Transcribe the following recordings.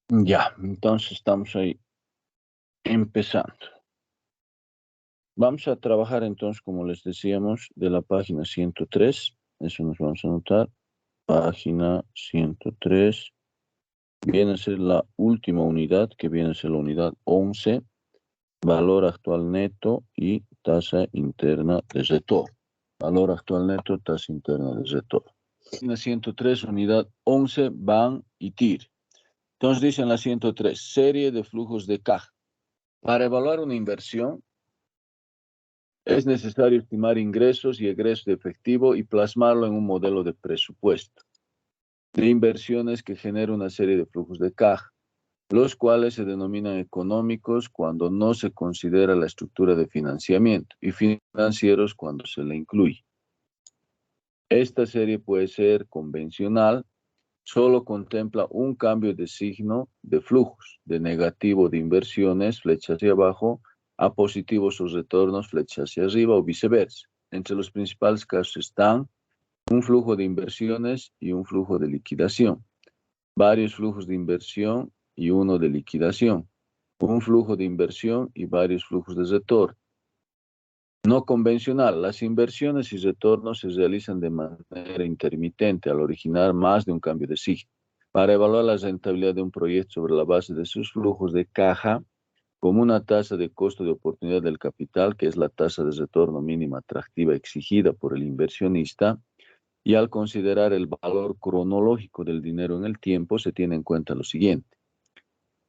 Ya, entonces estamos ahí empezando. Vamos a trabajar entonces, como les decíamos, de la página 103. Eso nos vamos a anotar. Página 103. Viene a ser la última unidad, que viene a ser la unidad 11. Valor actual neto y tasa interna de retorno. Valor actual neto, tasa interna de retorno. Página 103, unidad 11, BAN y TIR. Entonces dice en la 103, serie de flujos de caja. Para evaluar una inversión, es necesario estimar ingresos y egresos de efectivo y plasmarlo en un modelo de presupuesto de inversiones que genera una serie de flujos de caja, los cuales se denominan económicos cuando no se considera la estructura de financiamiento y financieros cuando se le incluye. Esta serie puede ser convencional, solo contempla un cambio de signo de flujos, de negativo de inversiones, flecha hacia abajo, a positivos sus retornos, flecha hacia arriba o viceversa. Entre los principales casos están un flujo de inversiones y un flujo de liquidación, varios flujos de inversión y uno de liquidación, un flujo de inversión y varios flujos de retorno. No convencional, las inversiones y retornos se realizan de manera intermitente al originar más de un cambio de signo. Para evaluar la rentabilidad de un proyecto sobre la base de sus flujos de caja, como una tasa de costo de oportunidad del capital, que es la tasa de retorno mínima atractiva exigida por el inversionista, y al considerar el valor cronológico del dinero en el tiempo, se tiene en cuenta lo siguiente.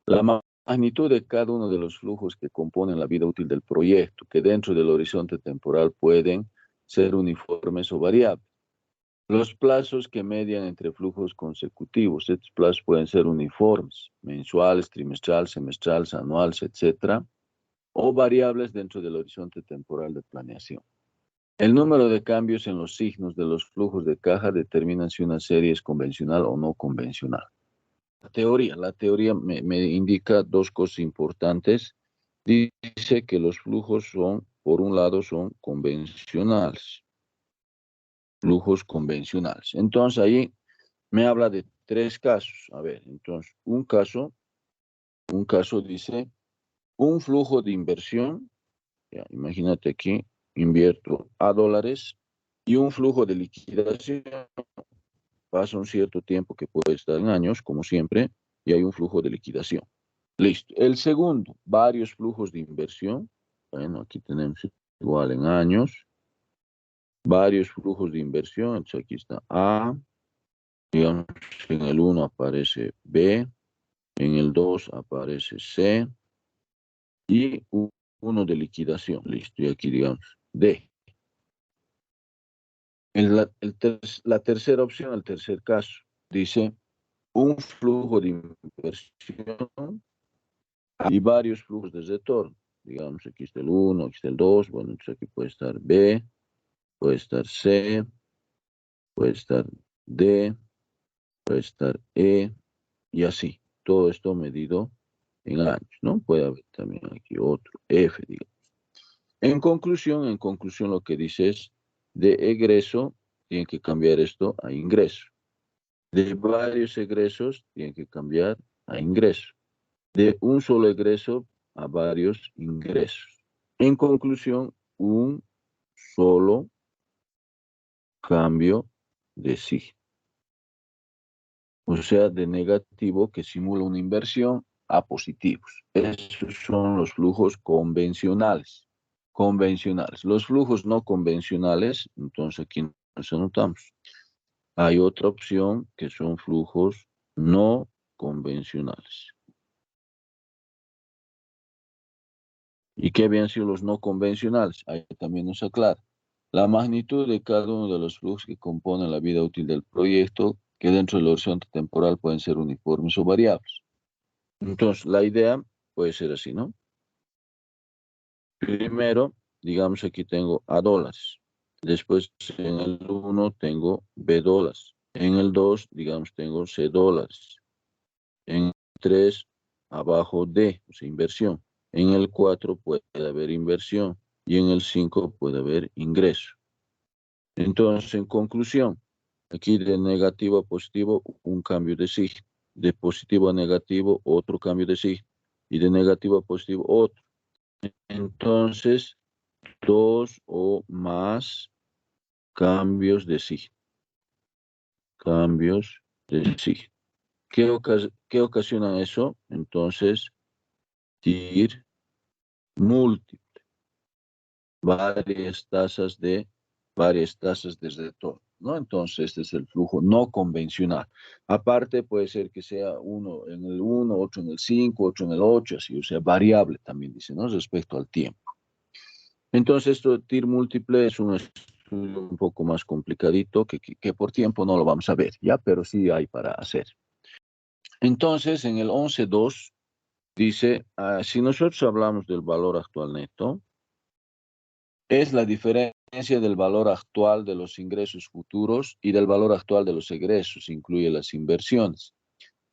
La magnitud de cada uno de los flujos que componen la vida útil del proyecto, que dentro del horizonte temporal pueden ser uniformes o variables. Los plazos que median entre flujos consecutivos, estos plazos pueden ser uniformes, mensuales, trimestrales, semestrales, anuales, etc., o variables dentro del horizonte temporal de planeación. El número de cambios en los signos de los flujos de caja determina si una serie es convencional o no convencional. La teoría me indica dos cosas importantes. Dice que los flujos son, por un lado, son convencionales. Flujos convencionales. Entonces ahí me habla de tres casos. A ver, entonces, un caso dice un flujo de inversión. Ya, imagínate aquí, invierto a dólares y un flujo de liquidación. Pasa un cierto tiempo que puede estar en años, como siempre, y hay un flujo de liquidación. Listo. El segundo, varios flujos de inversión. Bueno, aquí tenemos igual en años. Varios flujos de inversión. Entonces aquí está A. Digamos, en el 1 aparece B. En el 2 aparece C. Y uno de liquidación. Listo. Y aquí, digamos, D. La tercera opción, el tercer caso, dice un flujo de inversión y varios flujos de retorno. Digamos, aquí está el 1, aquí está el 2, bueno, entonces aquí puede estar B, puede estar C, puede estar D, puede estar E, y así. Todo esto medido en años, ¿no? Puede haber también aquí otro, F, digamos. En conclusión, lo que dice es, de egreso, tienen que cambiar esto a ingreso. De varios egresos, tienen que cambiar a ingreso. De un solo egreso a varios ingresos. En conclusión, un solo cambio de signo. O sea, de negativo que simula una inversión a positivos. Esos son los flujos convencionales. Convencionales. Los flujos no convencionales, entonces aquí nos anotamos. Hay otra opción que son flujos no convencionales. ¿Y qué habían sido los no convencionales? Ahí también nos aclara. La magnitud de cada uno de los flujos que componen la vida útil del proyecto, que dentro del horizonte temporal pueden ser uniformes o variables. Entonces, la idea puede ser así, ¿no? Primero, digamos aquí tengo A dólares. Después, en el 1 tengo B dólares. En el 2, digamos, tengo C dólares. En el 3, abajo D, o sea, inversión. En el 4 puede haber inversión y en el 5 puede haber ingreso. Entonces, en conclusión, aquí de negativo a positivo, un cambio de signo. de positivo a negativo, otro cambio de signo. Y de negativo a positivo, otro. Entonces, 2 o más cambios de signo. Cambios de signo. ¿Qué ocasiona eso? Entonces, TIR múltiple. Varias tasas de retorno, ¿no? Entonces, este es el flujo no convencional. Aparte, puede ser que sea uno en el 1, otro en el 5, otro en el 8, así, o sea, variable también dice, ¿no? Respecto al tiempo. Entonces, esto de TIR múltiple es un estudio un poco más complicadito que por tiempo no lo vamos a ver, ¿ya? Pero sí hay para hacer. Entonces, en el 11.2 dice, si nosotros hablamos del valor actual neto, es la diferencia del valor actual de los ingresos futuros y del valor actual de los egresos, incluye las inversiones,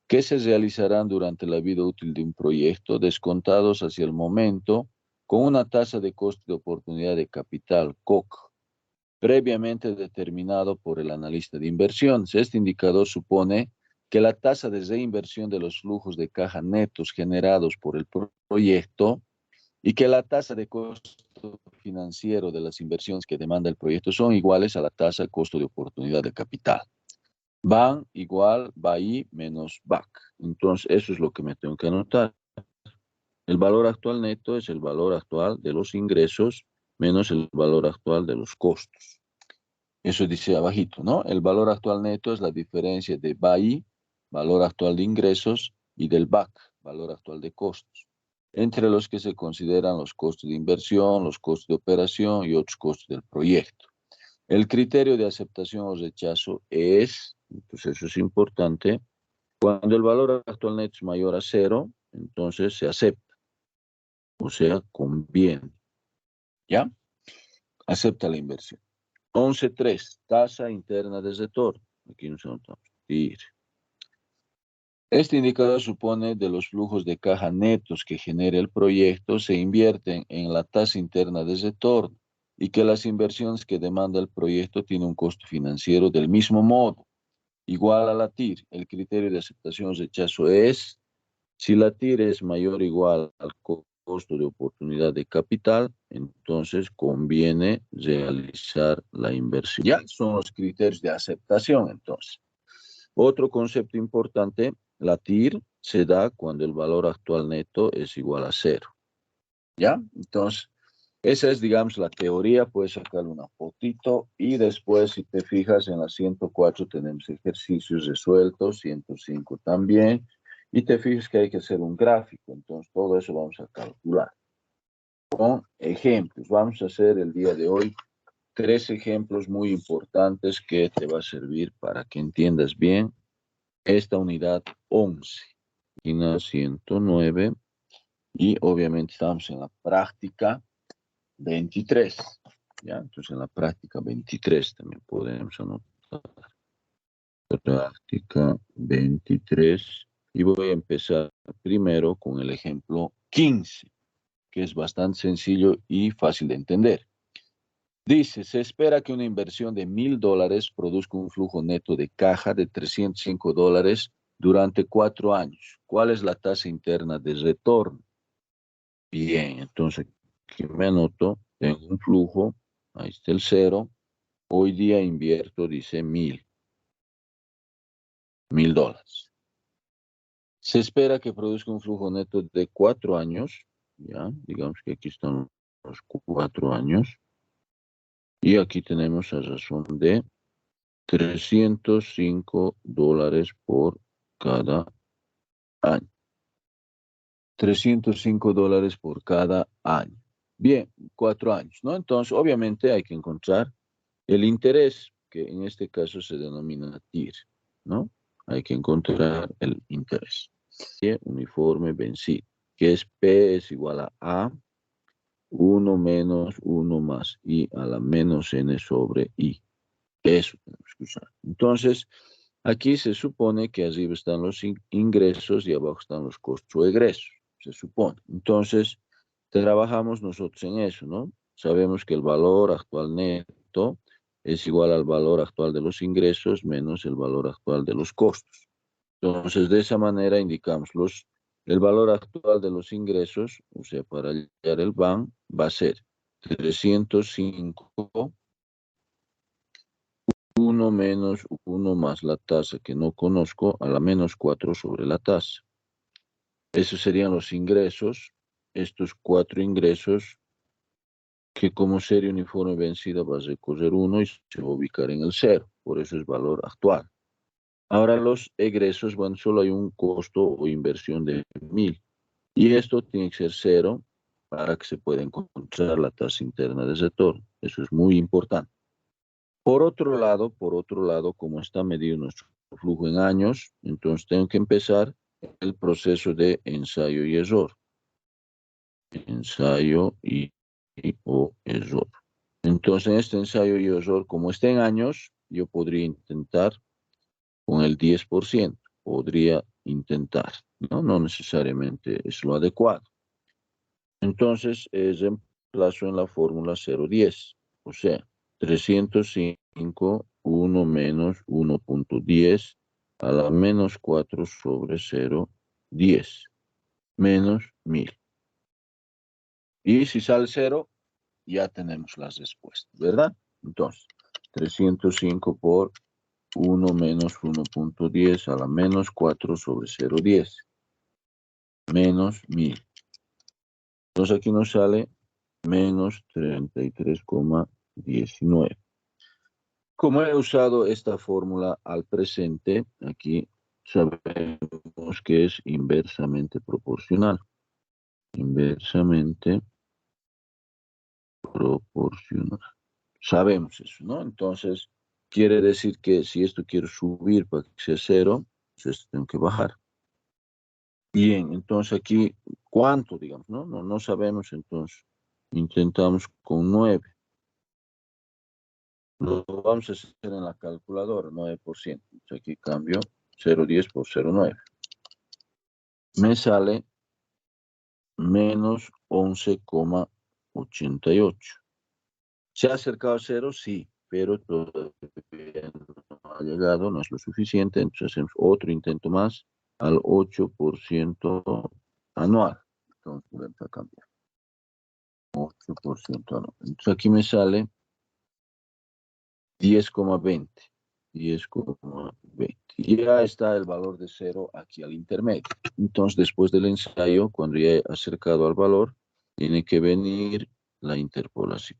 que se realizarán durante la vida útil de un proyecto, descontados hacia el momento, con una tasa de coste de oportunidad de capital, COC, previamente determinado por el analista de inversiones. Este indicador supone que la tasa de reinversión de los flujos de caja netos generados por el proyecto y que la tasa de costo financiero de las inversiones que demanda el proyecto son iguales a la tasa de costo de oportunidad de capital. Van igual, BAI menos BAC. Entonces, eso es lo que me tengo que anotar. El valor actual neto es el valor actual de los ingresos menos el valor actual de los costos. Eso dice abajito, ¿no? El valor actual neto es la diferencia de BAI, valor actual de ingresos, y del BAC, valor actual de costos, entre los que se consideran los costos de inversión, los costos de operación y otros costos del proyecto. El criterio de aceptación o rechazo es, entonces eso es importante, cuando el valor actual neto es mayor a 0, entonces se acepta, o sea, conviene, ¿ya? Acepta la inversión. 11.3, tasa interna de retorno. Aquí nos anotamos. Este indicador supone de los flujos de caja netos que genera el proyecto se invierten en la tasa interna de retorno y que las inversiones que demanda el proyecto tienen un costo financiero del mismo modo, igual a la TIR. El criterio de aceptación o rechazo es si la TIR es mayor o igual al costo de oportunidad de capital, entonces conviene realizar la inversión. Ya son los criterios de aceptación, entonces. Otro concepto importante, la TIR se da cuando el valor actual neto es igual a 0. ¿Ya? Entonces, esa es, digamos, la teoría. Puedes sacar una fotito y después, si te fijas, en la 104 tenemos ejercicios resueltos, 105 también, y te fijas que hay que hacer un gráfico. Entonces, todo eso vamos a calcular con ejemplos. Vamos a hacer el día de hoy 3 ejemplos muy importantes que te va a servir para que entiendas bien esta unidad 11, página 109, y obviamente estamos en la práctica 23, ¿ya? Entonces en la práctica 23 también podemos anotar. Práctica 23, y voy a empezar primero con el ejemplo 15, que es bastante sencillo y fácil de entender. Dice, se espera que una inversión de $1,000 produzca un flujo neto de caja de $305 durante 4 años. ¿Cuál es la tasa interna de retorno? Bien, entonces aquí me anoto, tengo un flujo, ahí está el 0, hoy día invierto, dice $1,000. Se espera que produzca un flujo neto de 4 años, ya, digamos que aquí están los 4 años, y aquí tenemos a razón de $305 por cada año. $305 por cada año. Bien, 4 años, ¿no? Entonces, obviamente hay que encontrar el interés, que en este caso se denomina TIR, ¿no? Hay que encontrar el interés. Uniforme vencido, que es P es igual a 1 menos 1 más I a la menos N sobre I. Eso tenemos que usar. Entonces, aquí se supone que arriba están los ingresos y abajo están los costos o egresos, se supone. Entonces, trabajamos nosotros en eso, ¿no? Sabemos que el valor actual neto es igual al valor actual de los ingresos menos el valor actual de los costos. Entonces, de esa manera indicamos el valor actual de los ingresos, o sea, para hallar el BAN, va a ser 305, 1 menos 1 más la tasa que no conozco, a la menos 4 sobre la tasa. Esos serían los ingresos, estos 4 ingresos, que como serie uniforme vencida va a recorrer 1 y se va a ubicar en el 0, por eso es valor actual. Ahora los egresos, bueno, solo hay un costo o inversión de 1000. Y esto tiene que ser 0 para que se pueda encontrar la tasa interna de retorno. Eso es muy importante. Por otro lado, como está medido nuestro flujo en años, entonces tengo que empezar el proceso de ensayo y error. Ensayo o error. Entonces, en este ensayo y error, como está en años, yo podría intentar con el 10%. Podría intentar, ¿no? No necesariamente es lo adecuado. Entonces, reemplazo en la fórmula 0,10. O sea, 305, 1 menos 1.10 a la menos 4 sobre 0,10 menos 1000. Y si sale 0, ya tenemos las respuestas, ¿verdad? Entonces, 305 por 1 menos 1.10 a la menos 4 sobre 0,10 menos 1000. Entonces aquí nos sale menos 33,19. Como he usado esta fórmula al presente, aquí sabemos que es inversamente proporcional. Inversamente proporcional. Sabemos eso, ¿no? Entonces, quiere decir que si esto quiero subir para que sea 0, pues esto tengo que bajar. Bien, entonces aquí, ¿cuánto, digamos? No sabemos, entonces intentamos con 9. Lo vamos a hacer en la calculadora, 9%. Entonces aquí cambio 0,10 por 0,9. Me sale menos 11,88. ¿Se ha acercado a 0? Sí, pero todavía no ha llegado, no es lo suficiente. Entonces hacemos otro intento más al 8% anual. Entonces volvemos a cambiar. 8% anual. Entonces aquí me sale 10,20. 10,20. Ya está el valor de 0 aquí al intermedio. Entonces, después del ensayo, cuando ya he acercado al valor, tiene que venir la interpolación.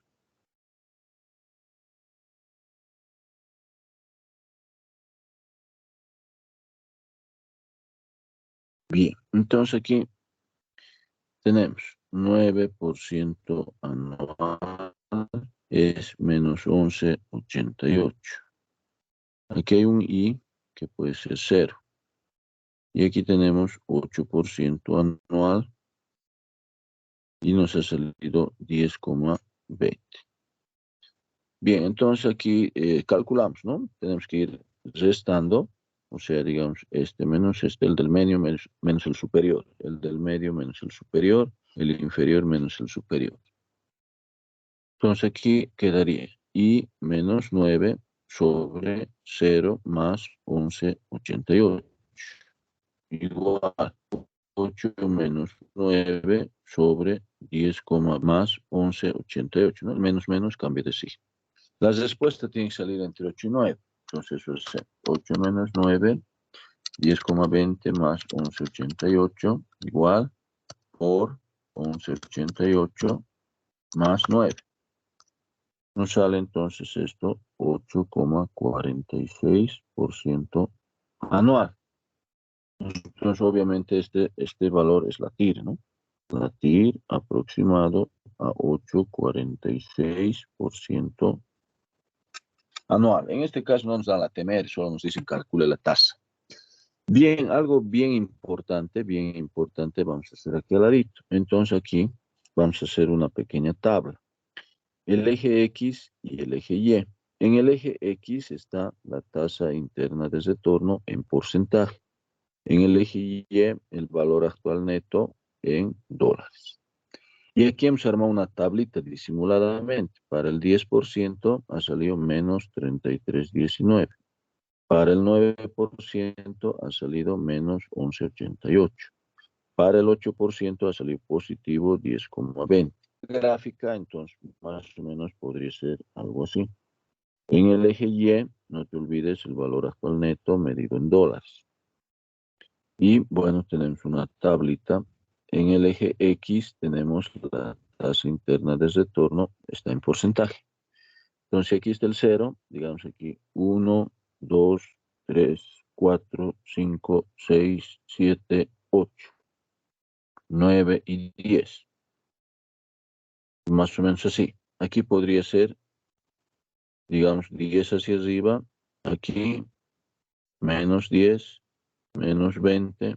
Bien, entonces aquí tenemos 9% anual es menos 11,88. Aquí hay un I que puede ser 0. Y aquí tenemos 8% anual y nos ha salido 10,20. Bien, entonces aquí calculamos, ¿no? Tenemos que ir restando, o sea, digamos, este menos este, el del medio menos el superior, el del medio menos el superior, el inferior menos el superior. Entonces aquí quedaría I menos 9 sobre 0 más 11,88. Igual 8 menos 9 sobre 10, más 11,88, ¿no? El menos cambia de signo. Las respuestas tienen que salir entre 8 y 9. Entonces eso es 8 menos 9, 10,20 más 11,88 igual por 11,88 más 9. Nos sale entonces esto 8,46% anual. Entonces obviamente este valor es la TIR, ¿no? La TIR aproximado a 8,46% anual. En este caso no nos dan la temer, solo nos dicen calcule la tasa. Bien, algo bien importante vamos a hacer aquí al ladito. Entonces aquí vamos a hacer una pequeña tabla. El eje X y el eje Y. En el eje X está la tasa interna de retorno en porcentaje. En el eje Y, el valor actual neto en dólares. Y aquí hemos armado una tablita disimuladamente. Para el 10% ha salido menos 33,19. Para el 9% ha salido menos 11,88. Para el 8% ha salido positivo 10,20. Gráfica, entonces, más o menos podría ser algo así. En el eje Y, no te olvides el valor actual neto medido en dólares. Y bueno, tenemos una tablita. En el eje X tenemos la tasa interna de retorno, está en porcentaje. Entonces aquí está el 0, digamos aquí 1, 2, 3, 4, 5, 6, 7, 8, 9 y 10. Más o menos así. Aquí podría ser, digamos, 10 hacia arriba, aquí menos 10, menos 20,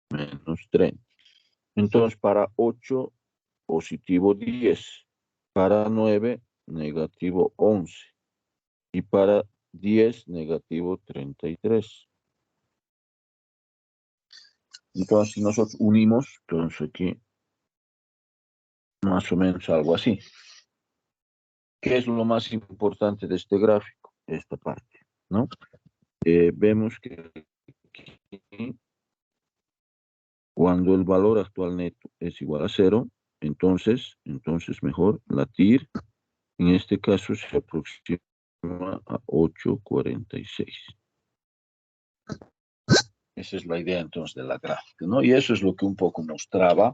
menos 30. Entonces para 8, positivo 10. Para 9, negativo 11. Y para 10, negativo 33. Entonces, si nosotros unimos, entonces aquí más o menos algo así. ¿Qué es lo más importante de este gráfico? Esta parte, ¿no? Vemos que aquí, cuando el valor actual neto es igual a 0, entonces mejor la TIR, en este caso se aproxima a 8,46. Esa es la idea entonces de la gráfica, ¿no? Y eso es lo que un poco mostraba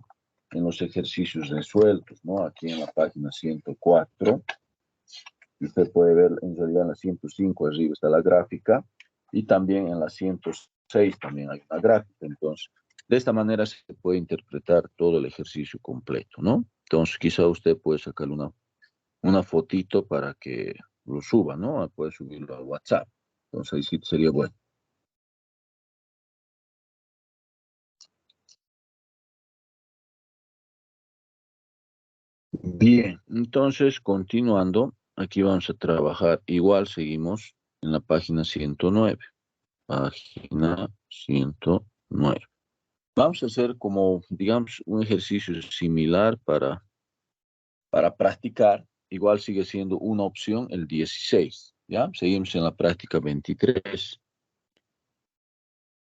en los ejercicios resueltos, ¿no? Aquí en la página 104. Usted puede ver en realidad en la 105 arriba está la gráfica y también en la 106 también hay una gráfica. Entonces, de esta manera se puede interpretar todo el ejercicio completo, ¿no? Entonces, quizá usted puede sacar una fotito para que lo suba, ¿no? Puede subirlo a WhatsApp. Entonces, ahí sí sería bueno. Bien, entonces, continuando, aquí vamos a trabajar. Igual seguimos en la página 109. Página 109. Vamos a hacer como, digamos, un ejercicio similar para practicar. Igual sigue siendo una opción el 16. ¿Ya? Seguimos en la práctica 23.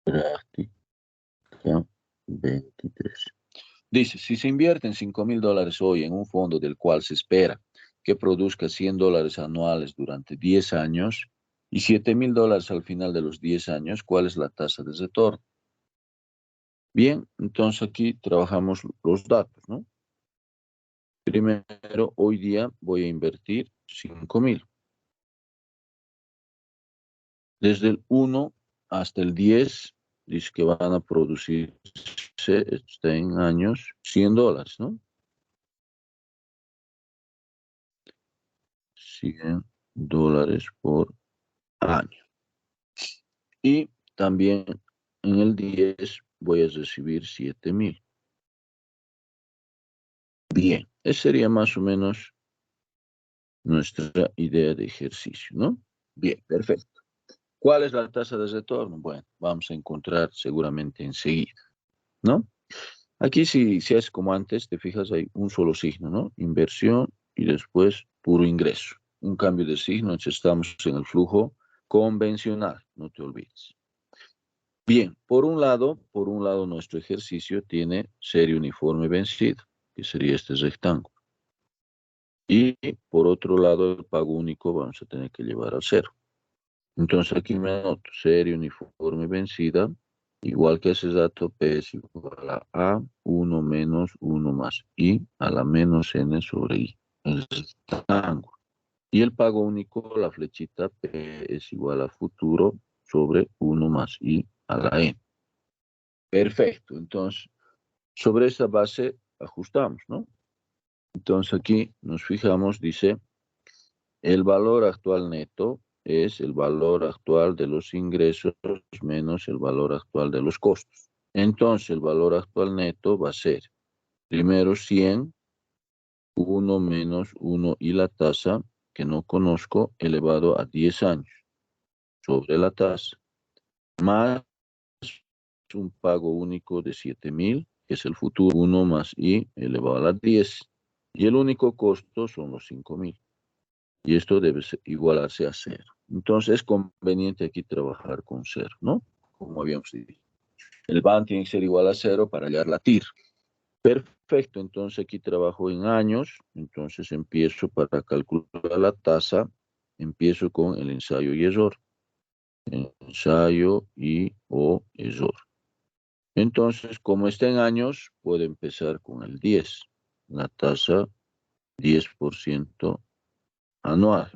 Práctica 23. Dice, si se invierten $5,000 hoy en un fondo del cual se espera que produzca $100 anuales durante 10 años y $7,000 al final de los 10 años, ¿cuál es la tasa de retorno? Bien, entonces aquí trabajamos los datos, ¿no? Primero, hoy día voy a invertir 5,000. Desde el 1 hasta el 10, dice que van a producirse en años $100, ¿no? $100 por año. Y también en el 10 voy a recibir 7,000. Bien, esa sería más o menos nuestra idea de ejercicio, ¿no? Bien, perfecto. ¿Cuál es la tasa de retorno? Bueno, vamos a encontrar seguramente enseguida, ¿no? Aquí si es como antes, te fijas, hay un solo signo, ¿no? Inversión y después puro ingreso. Un cambio de signo, entonces estamos en el flujo convencional, no te olvides. Bien, por un lado nuestro ejercicio tiene serie uniforme vencido, que sería este rectángulo. Y por otro lado el pago único vamos a tener que llevar al 0. Entonces aquí me anoto serie uniforme vencida, igual que ese dato, P es igual a 1 menos 1 más I a la menos N sobre I, el rectángulo. Y el pago único, la flechita P es igual a futuro sobre 1 más I a la N. Perfecto, entonces sobre esa base ajustamos, ¿no? Entonces aquí nos fijamos, dice, el valor actual neto es el valor actual de los ingresos menos el valor actual de los costos. Entonces, el valor actual neto va a ser primero 100, 1 menos 1 y la tasa que no conozco elevado a 10 años sobre la tasa, más un pago único de 7,000, que es el futuro 1 más i elevado a la 10. Y el único costo son los 5,000. y esto debe igualarse a 0. Entonces es conveniente aquí trabajar con 0, ¿no? Como habíamos dicho. El BAN tiene que ser igual a 0 para hallar la TIR. Perfecto, entonces aquí trabajo en años, entonces empiezo para calcular la tasa, empiezo con el ensayo y error. Ensayo y o error. Entonces, como está en años, puedo empezar con el 10, la tasa 10% anual.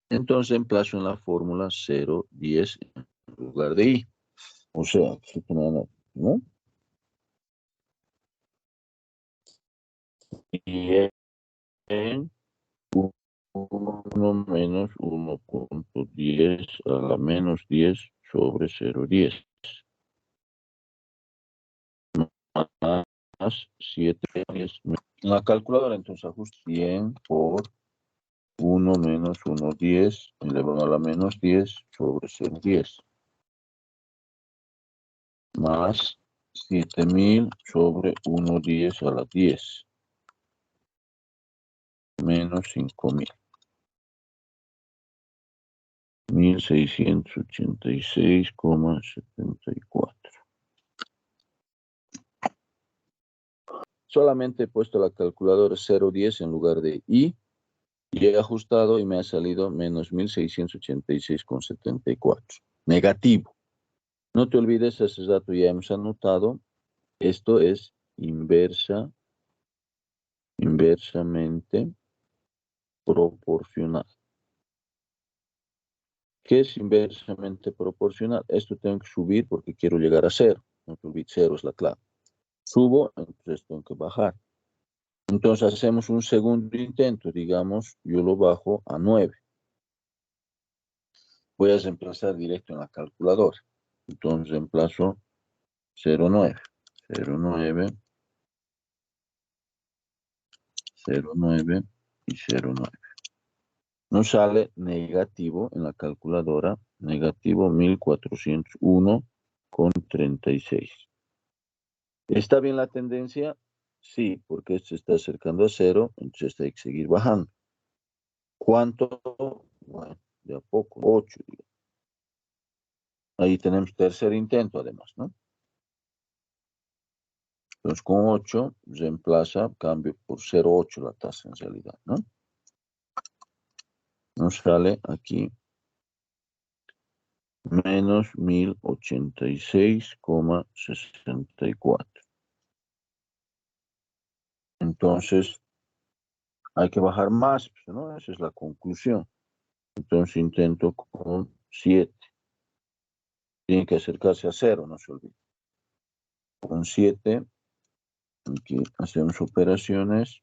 Entonces emplazo en la fórmula 0,10 en lugar de I. O sea, ¿no? Y en 1 menos 1,10 a la menos 10 sobre 0,10. Más 7, 10. En la calculadora, entonces ajusto 100 por 1 menos 1, 10, elevado a la menos 10 sobre 0,10. Más 7000 sobre 1, 10 a la 10. Menos 5000. 1686,74. Solamente he puesto la calculadora 0,10 en lugar de I y he ajustado y me ha salido menos 1686,74. Negativo. No te olvides, ese dato ya hemos anotado. Esto es inversamente proporcional. ¿Qué es inversamente proporcional? Esto tengo que subir porque quiero llegar a 0. No te olvides, 0 es la clave. Subo, entonces tengo que bajar. Entonces hacemos un segundo intento, digamos, yo lo bajo a 9. Voy a reemplazar directo en la calculadora. Entonces reemplazo 0,9. 0,9, 0,9 y 0,9. Nos sale negativo en la calculadora, negativo 1401,36. ¿Está bien la tendencia? Sí, porque se está acercando a 0, entonces hay que seguir bajando. ¿Cuánto? Bueno, de a poco, 8. Ahí tenemos tercer intento además, ¿no? Entonces con 8 reemplaza, cambio por 0,8 la tasa en realidad, ¿no? Nos sale aquí menos 1086,64. Entonces hay que bajar más, ¿no? Esa es la conclusión. Entonces intento con 7. Tiene que acercarse a 0, no se olvide. Con 7, aquí hacemos operaciones.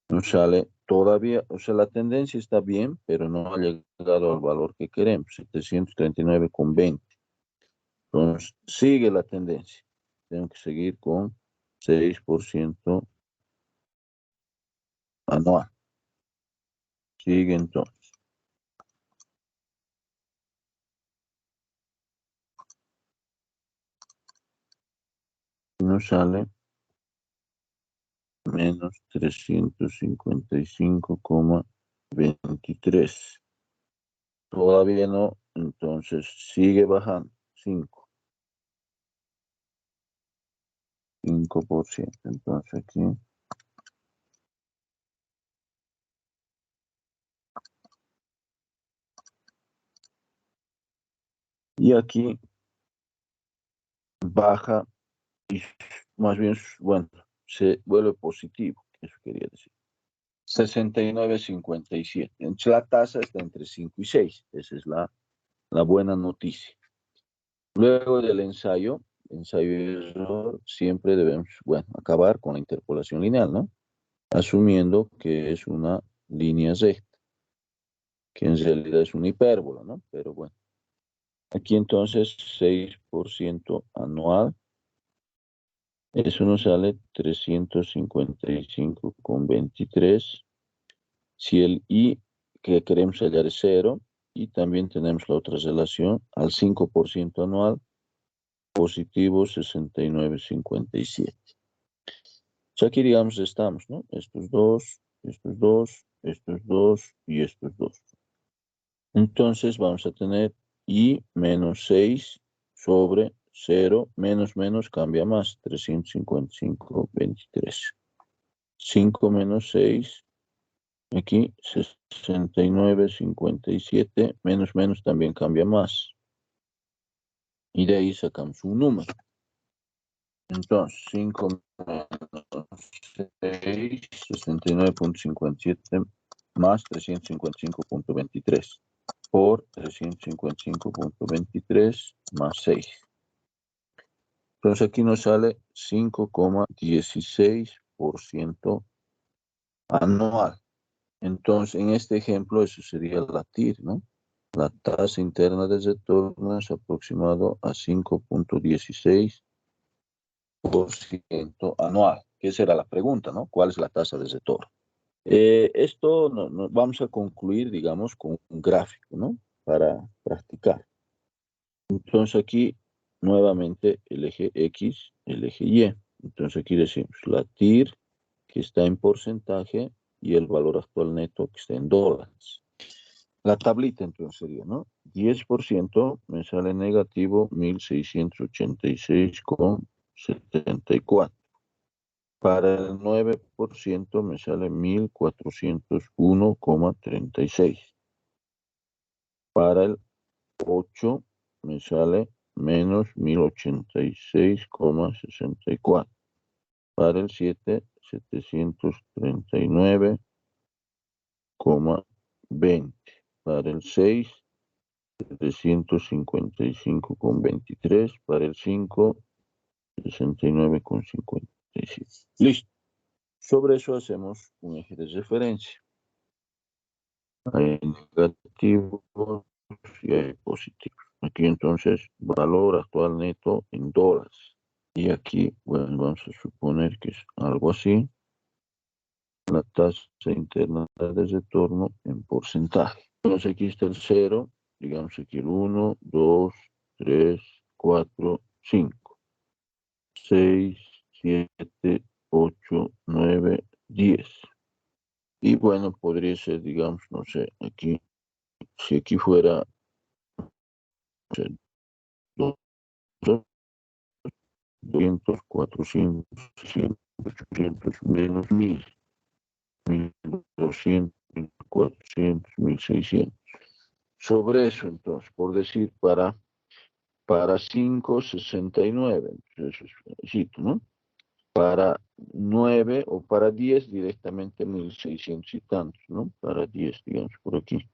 Nos sale todavía, o sea, la tendencia está bien, pero no ha llegado al valor que queremos, 739,20. Entonces, sigue la tendencia. Tengo que seguir con 6% anual. Sigue entonces. Nos sale menos 355,23. Todavía no, entonces sigue bajando. 5%. Entonces aquí. Y aquí baja y más bien, bueno, se vuelve positivo, eso quería decir. 69,57. Entonces la tasa está entre 5 y 6. Esa es la buena noticia. Luego del ensayo y error, siempre debemos, bueno, acabar con la interpolación lineal, ¿no? Asumiendo que es una línea recta, que en realidad es una hipérbola, ¿no? Pero bueno. Aquí entonces 6% anual. Eso nos sale 355,23. Si el I que queremos hallar es 0, y también tenemos la otra relación, al 5% anual, positivo 69,57. sea, aquí, digamos, estamos, ¿no? Estos dos, estos dos, estos dos y estos dos. Entonces vamos a tener y menos 6 sobre 0, menos menos cambia más, 355, 23. 5 menos 6, aquí 69, 57, menos menos también cambia más. Y de ahí sacamos un número. Entonces, 5 menos 6, 69.57 más 355.23 por 355.23 más 6. Entonces aquí nos sale 5,16% anual. Entonces, en este ejemplo, eso sería la TIR, ¿no? La tasa interna de retorno es aproximado a 5,16% anual. Que esa era la pregunta, ¿no? ¿Cuál es la tasa de retorno? Esto vamos a concluir, digamos, con un gráfico, ¿no? Para practicar. Entonces aquí, nuevamente, el eje X, el eje Y. Entonces aquí decimos la TIR, que está en porcentaje, y el valor actual neto, que está en dólares. La tablita entonces sería, ¿no? 10% me sale negativo 1.686,74. Para el 9% me sale 1.401,36. Para el 8 me sale menos 1.086,64. Para el 7, 739,20. Para el 6, 755,23. Para el 5, 69,57. Listo. Sobre eso hacemos un eje de referencia. Hay negativos y hay positivos. Aquí entonces, valor actual neto en dólares. Y aquí, bueno, vamos a suponer que es algo así. La tasa interna de retorno en porcentaje. Entonces aquí está el 0, digamos aquí el 1, 2, 3, 4, 5, 6, 7, 8, 9, 10. Y bueno, podría ser, digamos, no sé, aquí, si aquí fuera, no sé, 200, 400, 600, 800, menos 1000, 1200, 1400, 1600. Sobre eso, entonces, por decir, para 5,69, entonces eso es, ¿no? Para 9 o para 10 directamente 1600 y tantos, ¿no? Para 10, digamos, por aquí. Un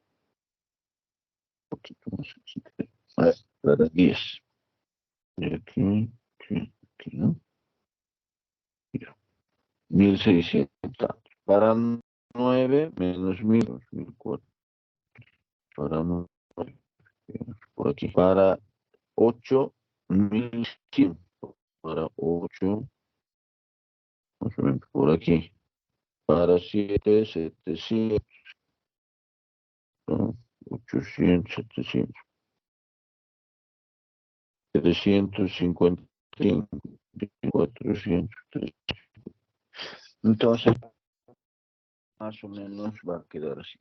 poquito más aquí. Para 10. Y aquí, aquí, ¿no? 1600 tantos. Para 9 menos 1000, 1004. Para 9, por aquí. Para 8, 1100. Para 8, más o menos por aquí. Para 7, 700. 800, 700. 355, 400. Entonces, más o menos va a quedar así.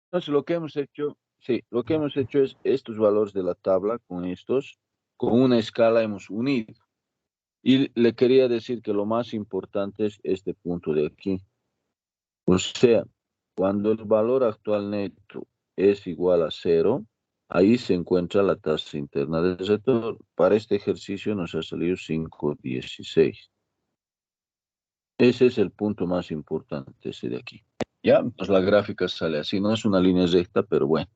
Entonces, lo que hemos hecho, sí, lo que hemos hecho es estos valores de la tabla con estos, con una escala hemos unido. Y le quería decir que lo más importante es este punto de aquí. O sea, cuando el valor actual neto es igual a 0, ahí se encuentra la tasa interna del retorno. Para este ejercicio nos ha salido 5,16. Ese es el punto más importante, ese de aquí. Ya, pues la gráfica sale así, no es una línea recta, pero bueno.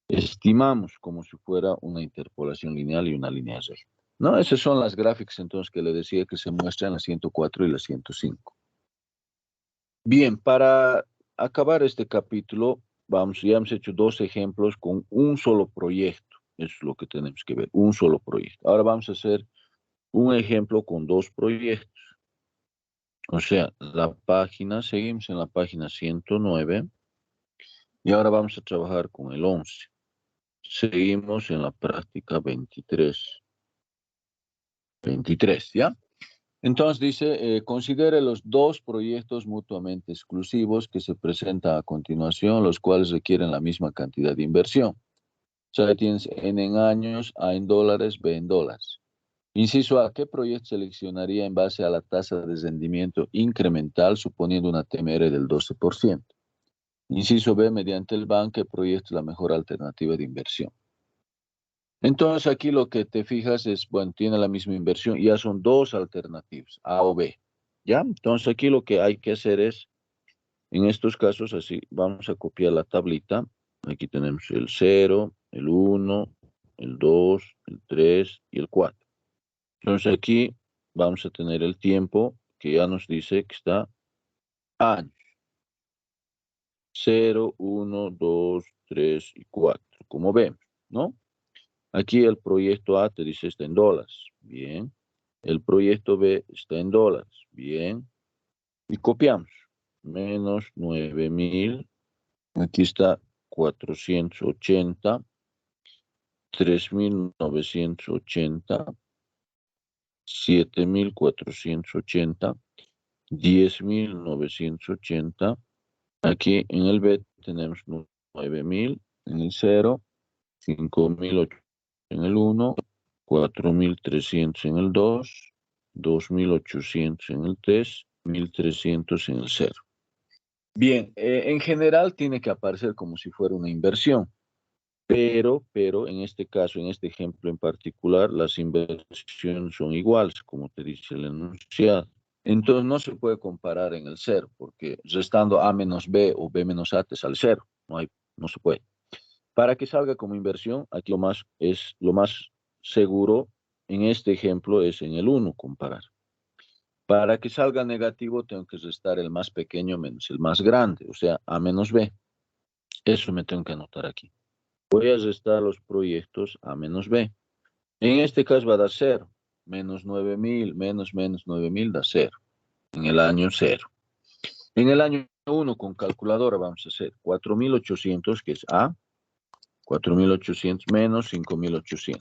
Estimamos como si fuera una interpolación lineal y una línea recta. No, esas son las gráficas entonces que le decía que se muestran en la 104 y la 105. Bien, para acabar este capítulo, ya hemos hecho dos ejemplos con un solo proyecto. Eso es lo que tenemos que ver, un solo proyecto. Ahora vamos a hacer un ejemplo con dos proyectos. O sea, seguimos en la página 109 y ahora vamos a trabajar con el 11. Seguimos en la práctica 23. 23, ¿ya? Entonces dice, considere los dos proyectos mutuamente exclusivos que se presentan a continuación, los cuales requieren la misma cantidad de inversión. O sea, tienes N en años, A en dólares, B en dólares. Inciso A, ¿qué proyecto seleccionaría en base a la tasa de rendimiento incremental suponiendo una TMR del 12%? Inciso B, mediante el banco, ¿qué proyecto es la mejor alternativa de inversión? Entonces aquí lo que te fijas es, bueno, tiene la misma inversión, ya son dos alternativas, A o B, ¿ya? Entonces aquí lo que hay que hacer es, en estos casos así, vamos a copiar la tablita, aquí tenemos el 0, el 1, el 2, el 3 y el 4. Entonces aquí vamos a tener el tiempo que ya nos dice que está años, 0, 1, 2, 3 y 4, como vemos, ¿no? Aquí el proyecto A te dice está en dólares. Bien. El proyecto B está en dólares. Bien. Y copiamos. Menos 9.000. Aquí está 480. 3.980. 7.480. 10.980. Aquí en el B tenemos 9.000. En el 0. 5.800 en el 1, 4.300 en el 2, 2.800 en el 3, 1.300 en el 0. Bien, en general tiene que aparecer como si fuera una inversión, pero en este caso, en este ejemplo en particular, las inversiones son iguales, como te dice el enunciado. Entonces no se puede comparar en el 0, porque restando A menos B o B menos A te sale 0, no se puede. Para que salga como inversión, aquí lo más seguro en este ejemplo es en el 1 comparar. Para que salga negativo tengo que restar el más pequeño menos el más grande, o sea, A menos B. Eso me tengo que anotar aquí. Voy a restar los proyectos A menos B. En este caso va a dar 0. Menos 9.000, menos 9.000 da 0. En el año 0. En el año 1 con calculadora vamos a hacer 4.800, que es A. 4.800 menos 5.800.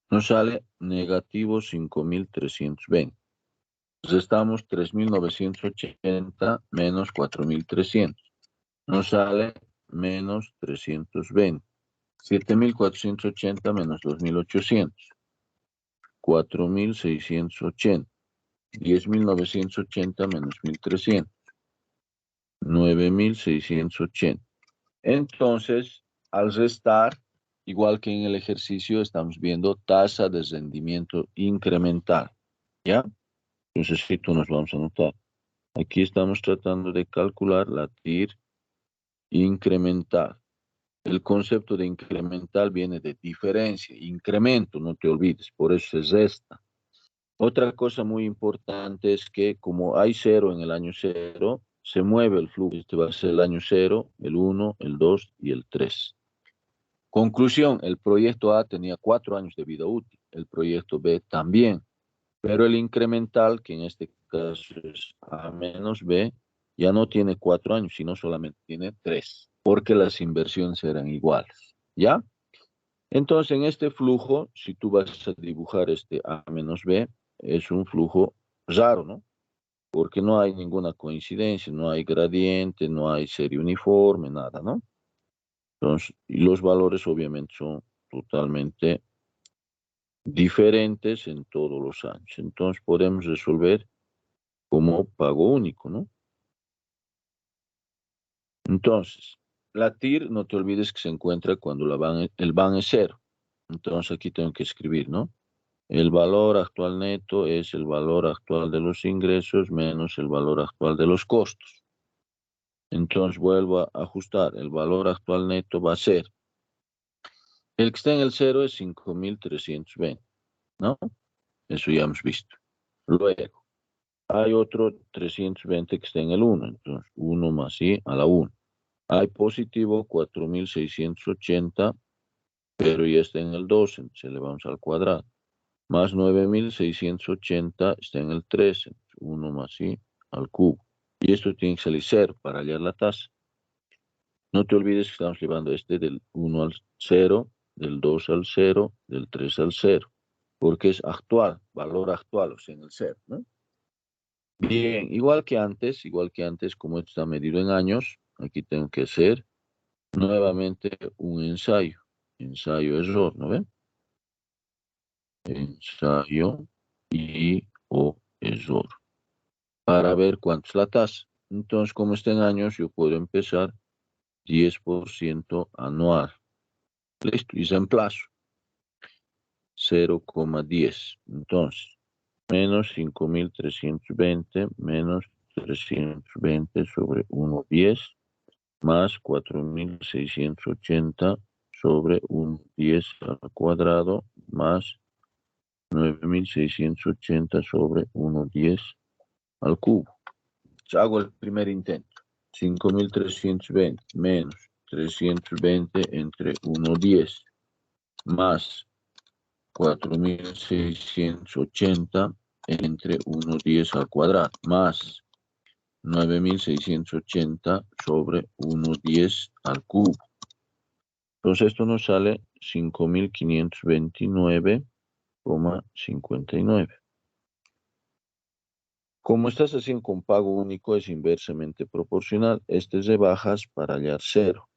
Nos sale negativo 5.320. Restamos 3.980 menos 4.300. Nos sale menos 320. 7.480 menos 2.800. 4.680. 10.980 menos 1.300. 9.680. Entonces, al restar, igual que en el ejercicio, estamos viendo tasa de rendimiento incremental, ¿ya? Entonces, esto nos vamos a anotar. Aquí estamos tratando de calcular la TIR incremental. El concepto de incremental viene de diferencia, incremento, no te olvides, por eso se resta. Otra cosa muy importante es que como hay 0 en el año 0, se mueve el flujo. Este va a ser el año 0, el 1, el 2 y el 3. Conclusión, el proyecto A tenía 4 años de vida útil, el proyecto B también, pero el incremental, que en este caso es A menos B, ya no tiene 4 años, sino solamente tiene 3, porque las inversiones eran iguales, ¿ya? Entonces, en este flujo, si tú vas a dibujar este A menos B, es un flujo raro, ¿no? Porque no hay ninguna coincidencia, no hay gradiente, no hay serie uniforme, nada, ¿no? Entonces, y los valores obviamente son totalmente diferentes en todos los años. Entonces, podemos resolver como pago único, ¿no? Entonces, la TIR, no te olvides que se encuentra cuando el BAN es 0. Entonces, aquí tengo que escribir, ¿no? El valor actual neto es el valor actual de los ingresos menos el valor actual de los costos. Entonces, vuelvo a ajustar. El valor actual neto va a ser, el que está en el 0 es 5.320, ¿no? Eso ya hemos visto. Luego, hay otro 320 que está en el 1, entonces 1 más I a la 1. Hay positivo 4.680, pero ya está en el 2, entonces le vamos al cuadrado. Más 9.680 está en el 13, 1 más I al cubo. Y esto tiene que salir 0 para hallar la tasa. No te olvides que estamos llevando este del 1 0, del 2 al 0, del 3 al 0, porque es actual, valor actual, o sea, en el 0, ¿no? Bien, igual que antes, como esto está medido en años, aquí tengo que hacer nuevamente un ensayo. Ensayo-error, ¿no ven? Ensayo y o error. Para ver cuánto es la tasa. Entonces, como está en años, yo puedo empezar 10% anual. Listo, y reemplazo 0,10. Entonces, menos 5.320 menos 320 sobre 1,10 más 4.680 sobre 1,10 al cuadrado más 9.680 sobre 1,10 al cubo. Hago el primer intento. 5.320 menos 320 entre 1,10 más 4.680 entre 1,10 al cuadrado más 9.680 sobre 1,10 al cubo. Entonces esto nos sale 5.529,59. Como estás haciendo con pago único, es inversamente proporcional. Este es de bajas para hallar 0.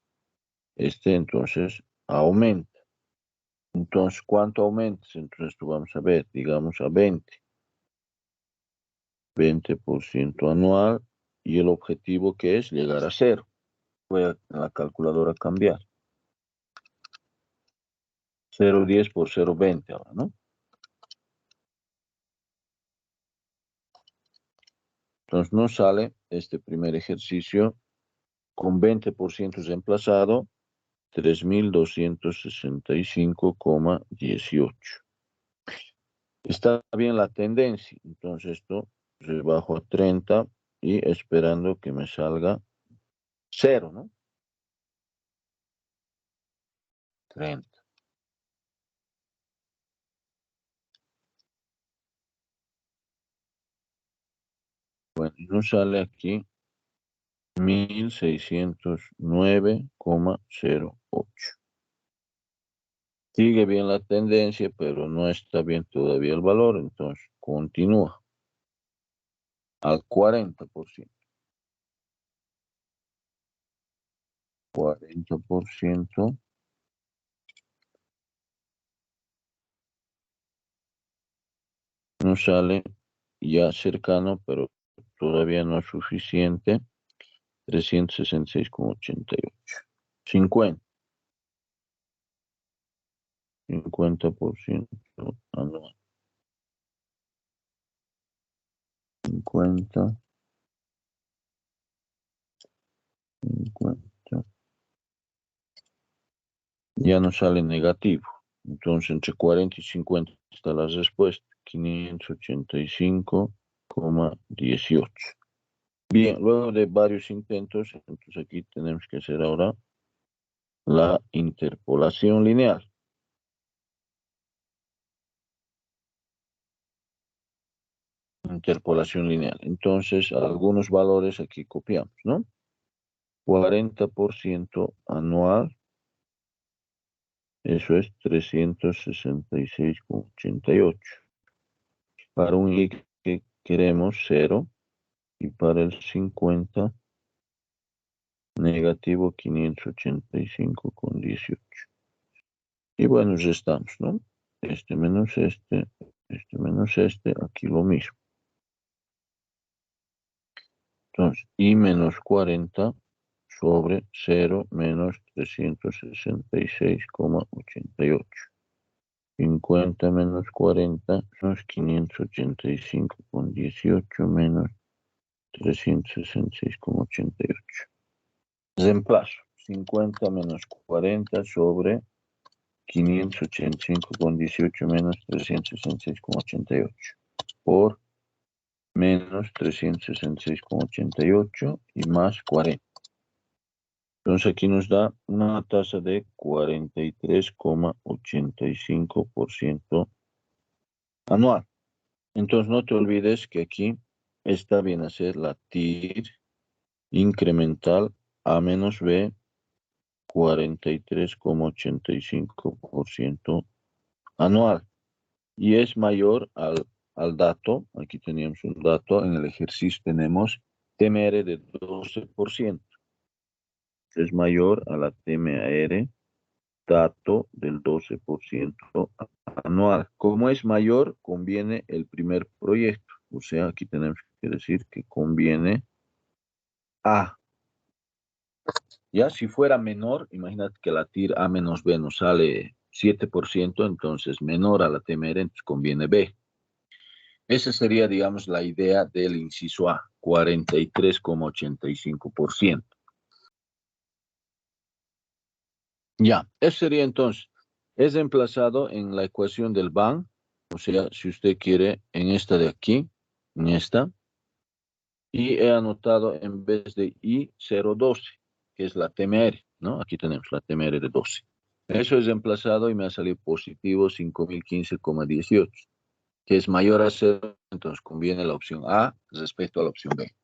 Este entonces aumenta. Entonces, ¿cuánto aumenta? Entonces, esto vamos a ver, digamos a 20. 20% anual. Y el objetivo que es llegar a 0. Voy a la calculadora cambiar. 0,10 por 0,20 ahora, ¿no? Entonces nos sale este primer ejercicio con 20% reemplazado, 3.265,18. Está bien la tendencia, entonces esto rebajo a 30 y esperando que me salga 0, ¿no? 30. Bueno, y nos sale aquí 1.609,08. Sigue bien la tendencia, pero no está bien todavía el valor, entonces continúa al 40%. 40% nos sale ya cercano, pero todavía no es suficiente. 366,88. 50. 50% anual. 50. 50. Ya nos sale negativo. Entonces, entre 40 y 50 está la respuesta. 585,18. Bien, luego de varios intentos, entonces aquí tenemos que hacer ahora la interpolación lineal. Interpolación lineal. Entonces, algunos valores aquí copiamos, ¿no? 40% anual, eso es 366,88. Para un I que queremos 0 y para el 50 negativo 585,18. Y bueno, restamos, ¿no? Este menos este, aquí lo mismo. Entonces, I menos 40 sobre 0 menos 366,88. 50 menos 40 menos 585,18 menos 366,88. Reemplazo. 50 menos 40 sobre 585,18 menos 366,88 por menos 366,88 y más 40. Entonces aquí nos da una tasa de 43,85% anual. Entonces no te olvides que aquí está bien hacer la TIR incremental A menos B 43,85% anual. Y es mayor al dato, aquí teníamos un dato, en el ejercicio tenemos TMR de 12%. Es mayor a la TMR dato del 12% anual. Como es mayor, conviene el primer proyecto. O sea, aquí tenemos que decir que conviene A. Ya si fuera menor, imagínate que la TIR A menos B nos sale 7%, entonces menor a la TMR, entonces conviene B. Esa sería, digamos, la idea del inciso A, 43,85%. Ya, eso sería entonces, es emplazado en la ecuación del BAN, o sea, si usted quiere, en esta de aquí, en esta, y he anotado en vez de I012, que es la TMR, ¿no? Aquí tenemos la TMR de 12. Eso es emplazado y me ha salido positivo 5015,18, que es mayor a 0, entonces conviene la opción A respecto a la opción B.